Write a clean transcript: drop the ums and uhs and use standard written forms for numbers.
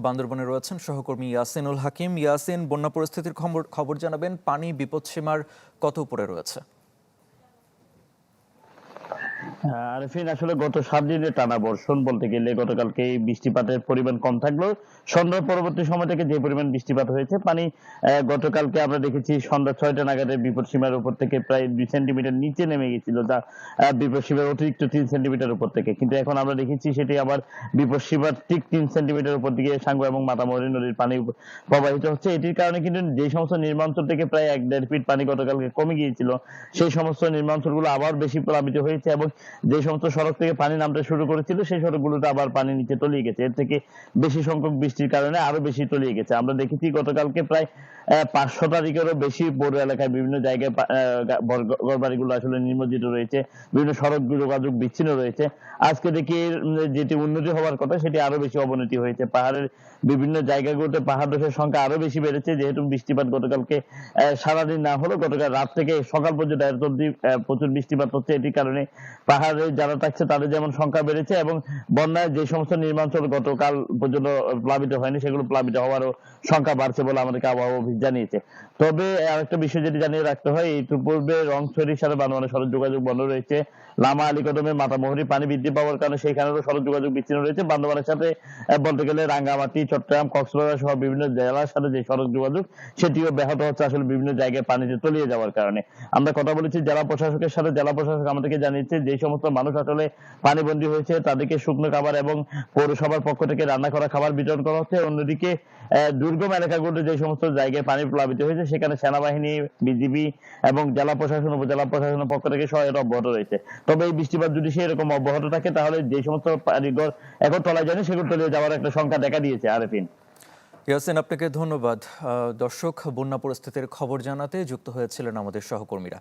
বান্দরবনে রয়েছেন সহকর্মী ইয়াসিনুল হাকিম। ইয়াসিন, বন্যা পরিস্থিতির খবর জানাবেন। পানি বিপদসীমার কত উপরে রয়েছে? আরিফিন, আসলে গত 7 দিনের টানা বর্ষণ বলতে গেলে গতকালকে এই বৃষ্টিপাতের পরিমাণ কম থাকলেও সন্ধ্যার পরবর্তী সময় থেকে যে পরিমাণ বৃষ্টিপাত হয়েছে পানি গতকালকে আমরা দেখেছি সন্ধ্যা 6টা নাগাদের বিপদসীমার উপর থেকে প্রায় 2 সেন্টিমিটার নিচে নেমে গেছিল, যা বিপদসীমার অতিরিক্ত 3 সেন্টিমিটার উপর থেকে। কিন্তু এখন আমরা দেখেছি সেটি আবার বিপদসীমার ঠিক 3 সেন্টিমিটার উপর দিকে সাঙ্গু এবং মাতামুহুরী নদীর পানি প্রবাহিত হচ্ছে। এটির কারণে কিন্তু যে সমস্ত নির্মাঞ্চল থেকে প্রায় 1-1.5 ফিট পানি গতকালকে কমে গিয়েছিল, সেই সমস্ত নির্মাঞ্চলগুলো আবার বেশি প্লাবিত হয়েছে এবং যে সমস্ত সড়ক থেকে পানি নামতে শুরু করেছিল সেই সড়কগুলোতে আবার পানি নিচে তলিয়ে গেছে। এর থেকে বেশি সংখ্যক বৃষ্টির কারণে আরো বেশি তলিয়ে গেছে। আমরা দেখেছি গতকালকে প্রায় 500টারও বেশি পৌর এলাকায় বিভিন্ন জায়গায় ঘরবাড়িগুলো আসলে নিমজ্জিত রয়েছে, বিভিন্ন সড়ক যোগাযোগ বিচ্ছিন্ন রয়েছে। আজকে দেখি যেটি উন্নতি হওয়ার কথা সেটি আরো বেশি অবনতি হয়েছে। পাহাড়ের বিভিন্ন জায়গাগুলোতে পাহাড় ধসের সংখ্যা আরো বেশি বেড়েছে, যেহেতু বৃষ্টিপাত গতকালকে সারাদিন না হলেও গতকাল রাত থেকে সকাল পর্যন্ত এত অবধি প্রচুর বৃষ্টিপাত হচ্ছে। এটির কারণে পাহাড়ে যারা থাকছে তাদের যেমন সংখ্যা বেড়েছে এবং বন্যায় যে সমস্ত নির্মাঞ্চল গতকাল পর্যন্ত প্লাবিত হয়নি সেগুলো প্লাবিত হওয়ারও সংখ্যা বাড়ছে বলে আমাদেরকে আবহাওয়া অফিস জানিয়েছে। তবে আরেকটা বিষয় যেটি জানিয়ে রাখতে হয়, ইতিপূর্বে রংছড়ির সাথে বান্দরবানের সড়ক যোগাযোগ বন্ধ রয়েছে। লামা আলীকদমে মাতামুহুরী পানি বৃদ্ধি পাওয়ার কারণে সেইখানেরও সড়ক যোগাযোগ বিচ্ছিন্ন রয়েছে। বান্দরবানের সাথে বলতে গেলে রাঙ্গামাটি, চট্টগ্রাম, কক্সবাজার সহ বিভিন্ন জেলার সাথে যে সড়ক যোগাযোগ সেটিও ব্যাহত হচ্ছে আসলে বিভিন্ন জায়গায় পানিতে তলিয়ে যাওয়ার কারণে। আমরা কথা বলেছি জেলা প্রশাসকের সাথে, জেলা প্রশাসক আমাদেরকে জানিয়েছে যে সমস্ত মানুষ আসলে পানিবন্দী হয়েছে তাদেরকে শুকনো খাবার এবং পৌরসভার পক্ষ থেকে রান্না করা খাবার বিতরণ করা হচ্ছে। অন্যদিকে দুর্গম এলাকাগুলোতে যে সমস্ত জায়গায় পানি প্লাবিত হয়েছে সেখানে সেনাবাহিনী, বিজিবি এবং জেলা প্রশাসন, উপজেলা প্রশাসনের পক্ষ থেকে সহায়তা অব্যাহত রয়েছে। তবে এই বৃষ্টিপাত যদি সেরকম অব্যাহত থাকে তাহলে যে সমস্ত বাড়িঘর এখন তলায় যায়নি সেগুলো তলিয়ে যাওয়ার একটা সংখ্যা দেখা দিয়েছে। আরেফিন। ইয়াসিন, আপনাকে ধন্যবাদ। দর্শক, বন্যা পরিস্থিতির খবর জানাতে যুক্ত হয়েছিলেন আমাদের সহকর্মীরা।